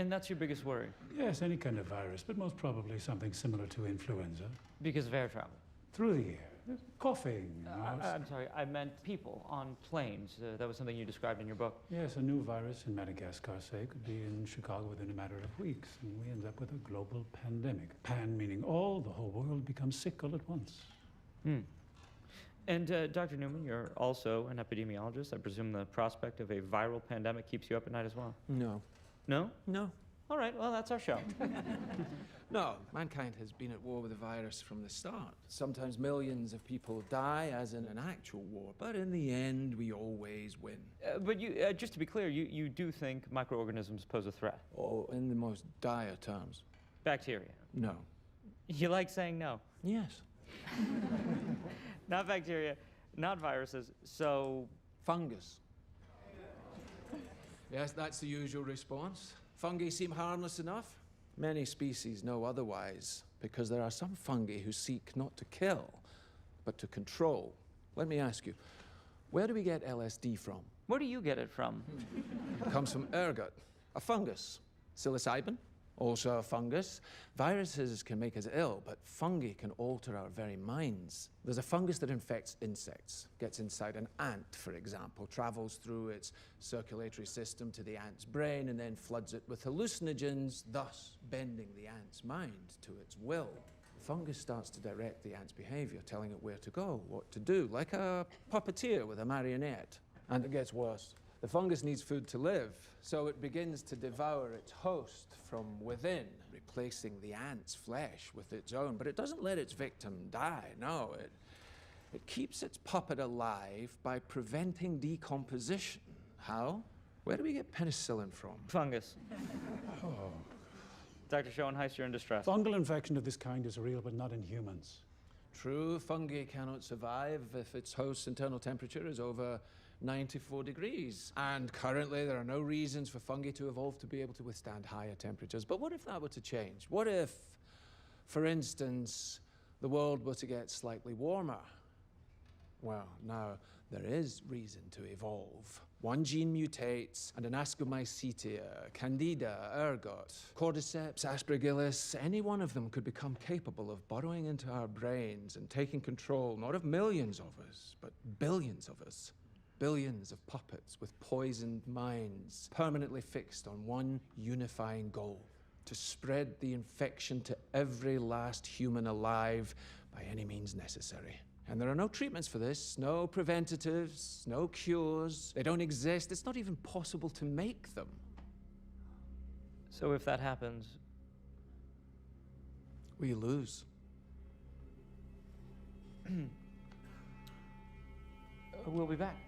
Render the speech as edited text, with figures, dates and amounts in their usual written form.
And that's your biggest worry? Yes, any kind of virus, but most probably something similar to influenza. Because of air travel? Through the air. Coughing. I'm sorry, I meant people on planes. That was something you described in your book. Yes, a new virus in Madagascar, say, could be in Chicago within a matter of weeks, and we end up with a global pandemic. Pan meaning all, the whole world becomes sick all at once. And Dr. Newman, you're also an epidemiologist. I presume the prospect of a viral pandemic keeps you up at night as well? No. No? No. All right, well, that's our show. No, mankind has been at war with the virus from the start. Sometimes millions of people die, as in an actual war, but in the end, we always win. But you, just to be clear, you do think microorganisms pose a threat? Oh, in the most dire terms. Bacteria? No. You like saying no? Yes. Not bacteria, not viruses, so... Fungus. Yes, that's the usual response. Fungi seem harmless enough. Many species know otherwise, because there are some fungi who seek not to kill, but to control. Let me ask you, where do we get LSD from? Where do you get it from? It comes from ergot, a fungus. Psilocybin, also a fungus. Viruses can make us ill, but fungi can alter our very minds. There's a fungus that infects insects, gets inside an ant, for example, travels through its circulatory system to the ant's brain, and then floods it with hallucinogens, thus bending the ant's mind to its will. The fungus starts to direct the ant's behavior, telling it where to go, what to do, like a puppeteer with a marionette. And it gets worse. The fungus needs food to live, so it begins to devour its host from within, replacing the ant's flesh with its own. But it doesn't let its victim die, no. It keeps its puppet alive by preventing decomposition. How? Where do we get penicillin from? Fungus. Oh. Dr. Schoenheis, you're in distress. Fungal infection of this kind is real, but not in humans. True, fungi cannot survive if its host's internal temperature is over 94 degrees. And currently, there are no reasons for fungi to evolve to be able to withstand higher temperatures. But what if that were to change? What if, for instance, the world were to get slightly warmer? Well, now, there is reason to evolve. One gene mutates, and an Ascomycetia, Candida, ergot, Cordyceps, Aspergillus, any one of them could become capable of burrowing into our brains and taking control, not of millions of us, but billions of us. Billions of puppets with poisoned minds, permanently fixed on one unifying goal: to spread the infection to every last human alive by any means necessary. And there are no treatments for this, no preventatives, no cures. They don't exist. It's not even possible to make them. So if that happens... we lose. We'll be back.